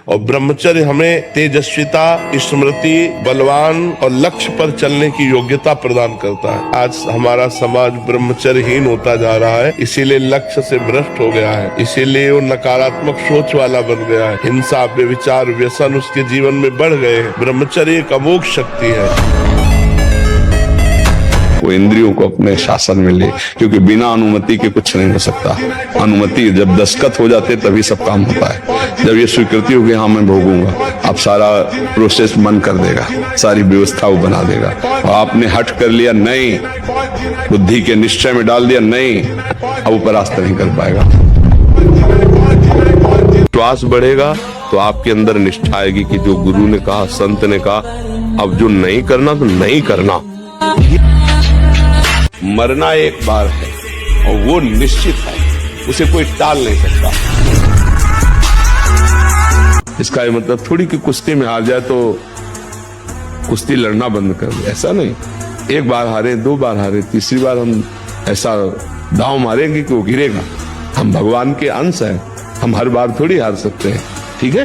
और ब्रह्मचर्य हमें तेजस्विता, स्मृति, बलवान और लक्ष्य पर चलने की योग्यता प्रदान करता है। आज हमारा समाज ब्रह्मचर्यहीन होता जा रहा है, इसीलिए लक्ष्य से भ्रष्ट हो गया है, इसीलिए वो नकारात्मक सोच वाला बन गया है। हिंसा, व्यभिचार, व्यसन उसके जीवन में बढ़ गए हैं। ब्रह्मचर्य एक अमोघ शक्ति है। वो इंद्रियों को अपने शासन में ले, क्योंकि बिना अनुमति के कुछ नहीं हो सकता। अनुमति जब दस्तखत हो जाते तभी सब काम होता है। जब ये स्वीकृति होगी हाँ मैं भोगूंगा, अब सारा प्रोसेस मन कर देगा, सारी व्यवस्था वो बना देगा। और आपने हट कर लिया नहीं, बुद्धि के निश्चय में डाल दिया नहीं, अब वो परास्त नहीं कर पाएगा। विश्वास बढ़ेगा तो आपके अंदर निष्ठा आएगी कि जो गुरु ने कहा, संत ने कहा, अब जो नहीं करना तो नहीं करना। मरना एक बार है और वो निश्चित है, उसे कोई टाल नहीं सकता। इसका ये मतलब थोड़ी कि कुश्ती में हार जाए तो कुश्ती लड़ना बंद कर दे, ऐसा नहीं। एक बार हारे, दो बार हारे, तीसरी बार हम ऐसा दांव मारेंगे कि वो गिरेगा। हम भगवान के अंश हैं, हम हर बार थोड़ी हार सकते हैं, ठीक है।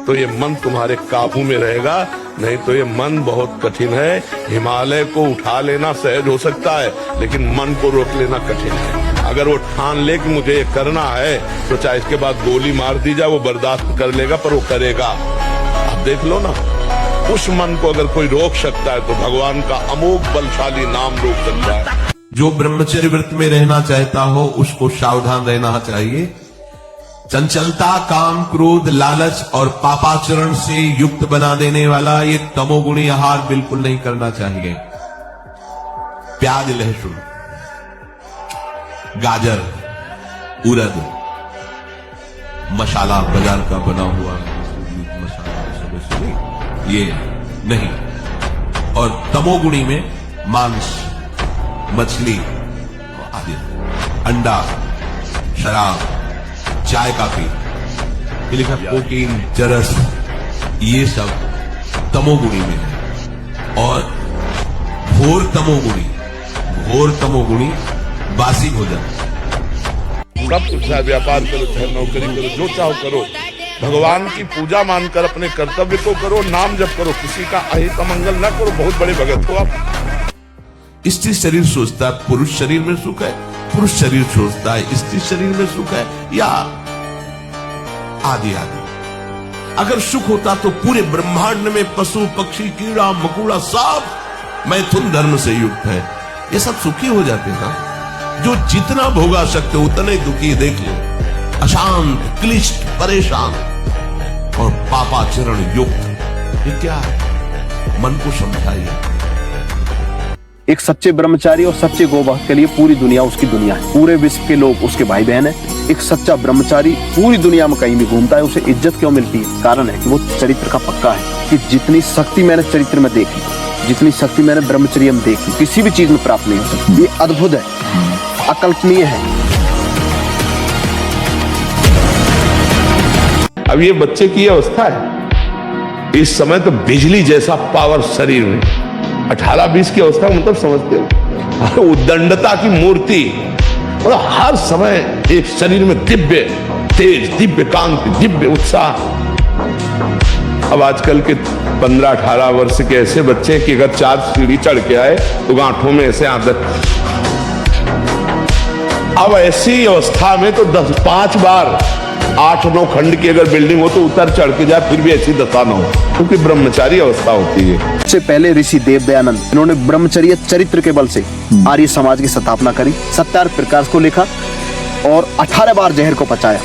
तो ये मन तुम्हारे काबू में रहेगा, नहीं तो ये मन बहुत कठिन है। हिमालय को उठा लेना सहज हो सकता है, लेकिन मन को रोक लेना कठिन है। अगर वो ठान ले कि मुझे ये करना है तो चाहे इसके बाद गोली मार दी जाए वो बर्दाश्त कर लेगा, पर वो करेगा। आप देख लो ना, उस मन को अगर कोई रोक सकता है तो भगवान का अमोघ बलशाली नाम रोक सकता है। जो ब्रह्मचर्य व्रत में रहना चाहता हो उसको सावधान रहना चाहिए। चंचलता, काम, क्रोध, लालच और पापाचरण से युक्त बना देने वाला ये तमोगुणी आहार बिल्कुल नहीं करना चाहिए। प्याज, लहसुन, गाजर, उड़द, मसाला, बाजार का बना हुआ मसाला, ये नहीं। और तमोगुणी में मांस, मछली आदि, अंडा, शराब, चाय, काफी, ये लिखा कोकीन, चरस, ये सब तमोगुणी में है। और घोर तमोगुणी बासी भोजन। सब कुछ चाहे व्यापार करो, चाहे नौकरी करो, जो चाहो करो, भगवान की पूजा मानकर अपने कर्तव्य को करो, नाम जप करो, किसी का अहित अमंगल न करो। बहुत बड़े भगत हो आप। स्त्री शरीर सोचता है पुरुष शरीर में सुख है, पुरुष शरीर सोचता है स्त्री शरीर में सुख है, या आदि आदि। अगर सुख होता तो पूरे ब्रह्मांड में पशु, पक्षी, कीड़ा मकोड़ा सब मैथुन धर्म से युक्त है, ये सब सुखी हो जाते हैं। जो जितना भोगा सकते उतने दुखी देख लो, अशांत, क्लिष्ट, परेशान और पापाचरण युक्त। ये क्या है? मन को समझाइए। एक सच्चे ब्रह्मचारी और सच्चे गोभक्त के लिए पूरी दुनिया उसकी दुनिया है, पूरे विश्व के लोग उसके भाई बहन है। एक सच्चा ब्रह्मचारी पूरी दुनिया में कहीं भी घूमता है, उसे इज्जत क्यों मिलती है? कारण है कि वो चरित्र का पक्का है। कि जितनी शक्ति मैंने चरित्र में देखी, जितनी शक्ति मैंने ब्रह्मचर्य में देखी, किसी भी चीज में प्राप्त नहीं हो सकती। ये अद्भुत है, अकल्पनीय है। अब ये बच्चे की अवस्था है, इस समय तो बिजली जैसा पावर शरीर में। 18-20 की अवस्था मतलब समझते हो, उद्दंडता की मूर्ति, और हर समय एक शरीर में दिव्य तेज, दिव्य कांति, दिव्य उत्साह। अब आजकल के 15-18 वर्ष के ऐसे बच्चे कि अगर 4 सीढ़ी चढ़ के आए तो गांठों में ऐसे आदत। अब ऐसी अवस्था में तो 5 बार 8-9 खंड की अगर बिल्डिंग हो तो उतर चढ़ के जाए, फिर भी ऐसी दशा न हो, क्योंकि ब्रह्मचारी अवस्था होती है। सबसे पहले ऋषि देव दयानंद, इन्होंने ब्रह्मचर्य चरित्र के बल से आर्य समाज की स्थापना करी, 70 प्रकाश को लिखा और 18 बार जहर को पचाया।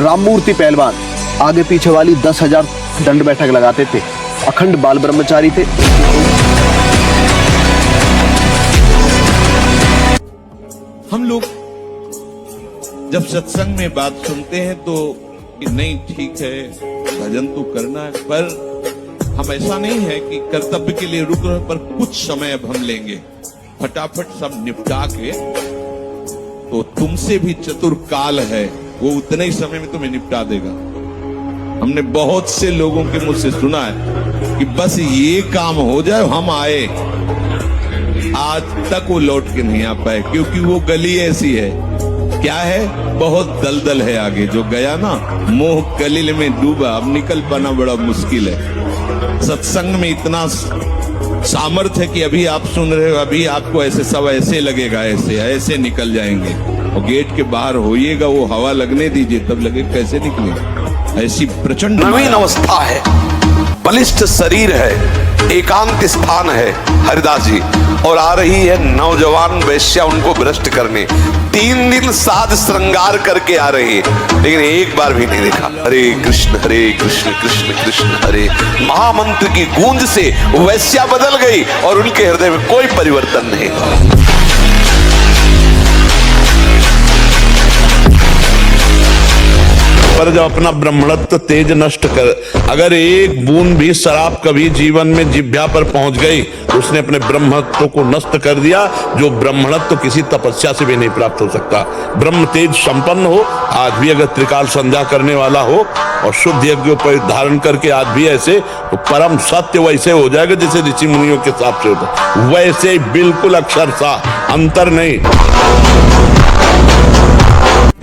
राममूर्ति पहलवान आगे पीछे वाली 10,000 दंड बैठक लगाते थे, अखंड बाल ब्रह्मचारी थे। हम लोग जब सत्संग में बात सुनते हैं तो नहीं ठीक है, भजन तो करना है, पर हम ऐसा नहीं है कि कर्तव्य के लिए रुक रहे, पर कुछ समय अब हम लेंगे, फटाफट सब निपटा के। तो तुमसे भी चतुर काल है, वो उतने ही समय में तुम्हें निपटा देगा। हमने बहुत से लोगों के मुंह से सुना है कि बस ये काम हो जाए हम आए, आज तक वो लौट के नहीं आ पाए, क्योंकि वो गली ऐसी है क्या है, बहुत दलदल है आगे। जो गया ना मोह कलिल में डूबा, अब निकल पाना बड़ा मुश्किल है। सत्संग में इतना सामर्थ्य है कि अभी आप सुन रहे हो, अभी आपको ऐसे सब ऐसे लगेगा, ऐसे ऐसे निकल जाएंगे। और गेट के बाहर होइएगा, वो हवा लगने दीजिए, तब लगे कैसे निकलेगा। ऐसी प्रचंड नवीन अवस्था है, बलिष्ठ शरीर है, एकांत स्थान है हरिदास जी, और आ रही है नौजवान वैश्या उनको भ्रष्ट करने। 3 दिन साध श्रृंगार करके आ रही है, लेकिन एक बार भी नहीं देखा। हरे कृष्ण कृष्ण कृष्ण हरे, महामंत्र की गूंज से वैश्या बदल गई और उनके हृदय में कोई परिवर्तन नहीं। पर जब अपना ब्रह्मणत्व तेज नष्ट कर, अगर एक बूंद भी शराब कभी जीवन में जिह्वा पर पहुंच गई, उसने अपने ब्रह्मत्व को नष्ट कर दिया, जो ब्रह्मणत्व किसी तपस्या से भी नहीं प्राप्त हो सकता। ब्रह्म तेज संपन्न हो, आज भी अगर त्रिकाल संध्या करने वाला हो और शुद्ध यज्ञ धारण करके आज भी ऐसे, तो परम सत्य वैसे हो जाएगा जैसे ऋषि मुनियों के हिसाब से होता, वैसे बिल्कुल अक्षरशः, अंतर नहीं।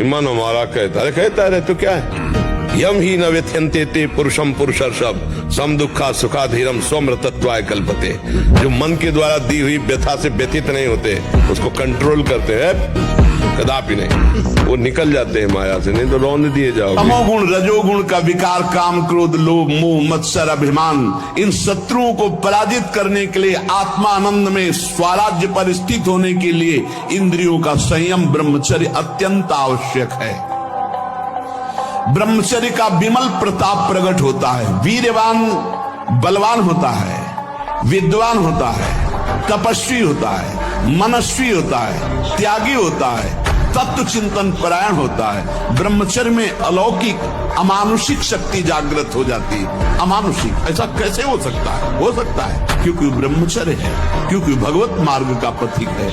मन हमारा कहता है तो क्या है, यम ही न व्यथ्यन्ते ते पुरुषम पुरुषर्षभ सम दुखा सुखाधीरम स्वमृतत्वाय कल्पते। जो मन के द्वारा दी हुई व्यथा से व्यथित नहीं होते, उसको कंट्रोल करते हैं, कदापि नहीं, वो निकल जाते हैं माया से, नहीं तो रौंद दिए जाओगे। तमोगुण रजोगुण का विकार, काम क्रोध लोभ मोह मत्सर अभिमान, इन शत्रुओं को पराजित करने के लिए, आत्मानंद में स्वराज्य पर स्थित होने के लिए इंद्रियों का संयम ब्रह्मचर्य अत्यंत आवश्यक है। ब्रह्मचर्य का विमल प्रताप प्रकट होता है। वीरवान बलवान होता है, विद्वान होता है, तपस्वी होता है, मनस्वी होता है, त्यागी होता है, तत्व चिंतन परायण होता है। ब्रह्मचर्य में अलौकिक अमानुषिक शक्ति जागृत हो जाती है। अमानुषिक ऐसा कैसे हो सकता है? हो सकता है क्योंकि ब्रह्मचर्य है, क्योंकि भगवत मार्ग का पथिक है।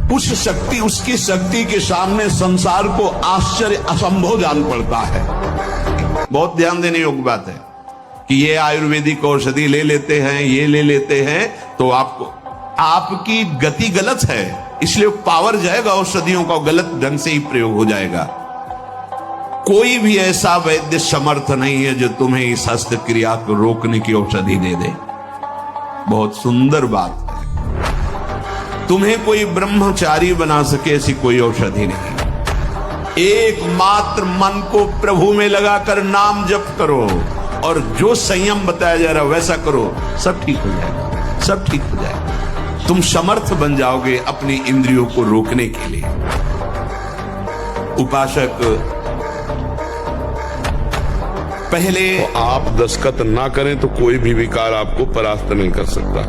उस शक्ति, उसकी शक्ति के सामने संसार को आश्चर्य असंभव जान पड़ता है। बहुत ध्यान देने योग्य बात है कि ये आयुर्वेदिक औषधि ले लेते हैं, ये ले लेते हैं, तो आपकी गति गलत है, इसलिए पावर जाएगा औषधियों का, गलत ढंग से ही प्रयोग हो जाएगा। कोई भी ऐसा वैद्य समर्थ नहीं है जो तुम्हें इस हस्त क्रिया को रोकने की औषधि दे दे। बहुत सुंदर बात है। तुम्हें कोई ब्रह्मचारी बना सके ऐसी कोई औषधि नहीं। एकमात्र मन को प्रभु में लगाकर नाम जप करो और जो संयम बताया जा रहा है वैसा करो, सब ठीक हो जाएगा, सब ठीक हो जाएगा। तुम समर्थ बन जाओगे अपनी इंद्रियों को रोकने के लिए। उपासक पहले तो आप दस्तखत ना करें तो कोई भी विकार आपको परास्त नहीं कर सकता।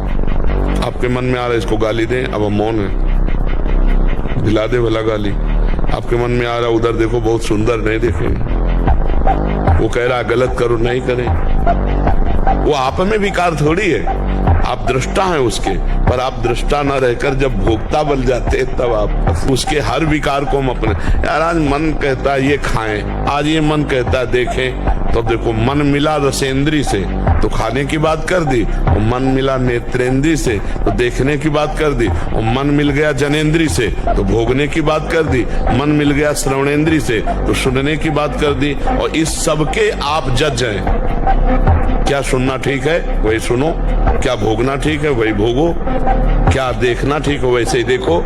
आपके मन में आ रहा है इसको गाली दें, अब हम मौन है, दिला दे भला गाली। आपके मन में आ रहा उधर देखो बहुत सुंदर, नहीं देखें। वो कह रहा गलत करो, नहीं करें। वो आप में विकार थोड़ी है, आप दृष्टा हैं उसके, पर आप दृष्टा न रहकर जब भोक्ता बन जाते हैं तब आप उसके हर विकार को हम अपने, यार आज मन कहता है ये खाएं, आज ये मन कहता है देखें, तो देखो मन मिला रसेंद्री से तो खाने की बात कर दी, और मन मिला नेत्रेंद्री से तो देखने की बात कर दी, और मन मिल गया जनेंद्री से तो भोगने की बात कर दी, मन मिल गया श्रवणेंद्री से तो सुनने की बात कर दी। और इस सबके आप जज हैं। क्या सुनना ठीक है वही सुनो, क्या भोगना ठीक है वही भोगो, क्या देखना ठीक हो वैसे ही देखो।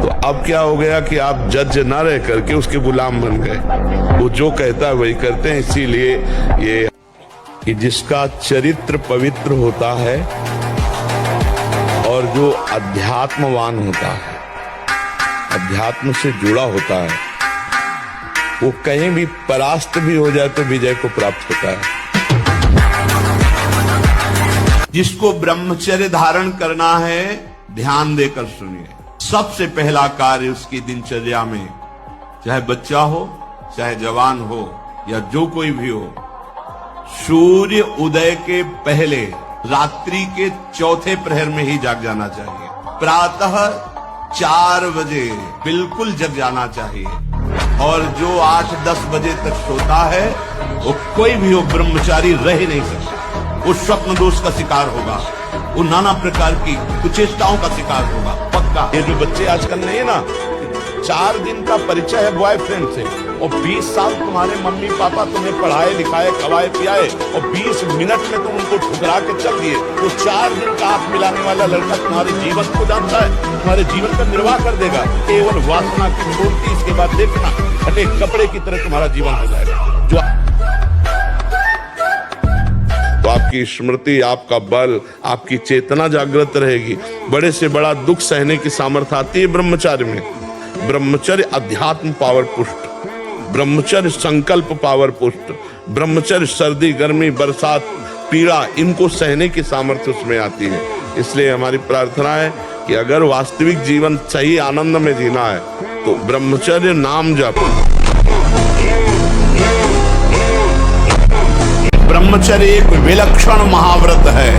तो अब क्या हो गया कि आप जज ना रह करके उसके गुलाम बन गए। वो जो कहता है वही करते हैं। इसीलिए ये कि जिसका चरित्र पवित्र होता है और जो अध्यात्मवान होता है, अध्यात्म से जुड़ा होता है, वो कहीं भी परास्त भी हो जाए तो विजय को प्राप्त होता है। जिसको ब्रह्मचर्य धारण करना है, ध्यान देकर सुनिए। सबसे पहला कार्य उसकी दिनचर्या में, चाहे बच्चा हो, चाहे जवान हो, या जो कोई भी हो, सूर्य उदय के पहले रात्रि के चौथे प्रहर में ही जाग जाना चाहिए। प्रातः 4 बजे बिल्कुल जग जाना चाहिए। और जो 8-10 बजे तक सोता है, वो कोई भी हो ब्रह्मचारी रह ही नहीं सकता। वो स्वप्न दोष का शिकार होगा, वो नाना प्रकार की कुचेष्टाओं का शिकार होगा, पक्का। ये जो बच्चे आजकल नहीं है ना, 4 दिन का परिचय है बॉयफ्रेंड से, और 20 साल तुम्हारे मम्मी पापा तुम्हें पढ़ाए लिखाए खवाए पियाए, और 20 मिनट में तुम उनको ठुकरा के चल दिए, तो 4 दिन का हाथ मिलाने वाला लड़का तुम्हारे जीवन को जानता है, तुम्हारे जीवन का निर्वाह कर देगा। केवल वासना की मूर्ति, इसके बाद देखना फटे कपड़े की तरह तुम्हारा जीवन हो जाएगा। जो तो आपकी स्मृति, आपका बल, आपकी चेतना जागृत रहेगी। बड़े से बड़ा दुख सहने की सामर्थ्य आती है ब्रह्मचर्य में। ब्रह्मचर्य अध्यात्म पावर पुष्ट, ब्रह्मचर्य संकल्प पावर पुष्ट, ब्रह्मचर्य सर्दी गर्मी बरसात पीड़ा इनको सहने की सामर्थ्य उसमें आती है। इसलिए हमारी प्रार्थना है कि अगर वास्तविक जीवन सही आनंद में जीना है तो ब्रह्मचर्य नाम जप। ब्रह्मचर्य एक विलक्षण महाव्रत है।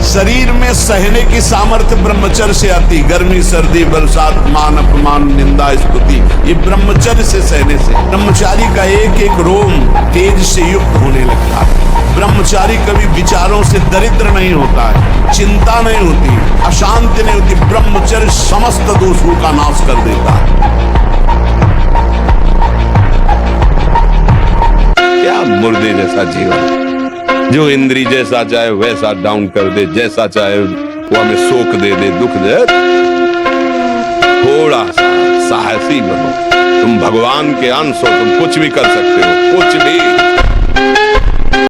शरीर में सहने की सामर्थ्य ब्रह्मचर्य से आती, गर्मी सर्दी बरसात मान अपमान निंदा स्तुति, ये ब्रह्मचर्य से सहने से। ब्रह्मचारी का एक एक रोम तेज से युक्त होने लगता है। ब्रह्मचारी कभी विचारों से दरिद्र नहीं होता है, चिंता नहीं होती, अशांति नहीं होती। ब्रह्मचर्य समस्त दोषों का नाश कर देता है। क्या मुर्दे जैसा जीवन, जो इंद्री जैसा चाहे वैसा डाउन कर दे, जैसा चाहे वो हमें शोक दे दे, दुख दे। थोड़ा सा साहसी बनो, तुम भगवान के अंश हो, तुम कुछ भी कर सकते हो, कुछ भी।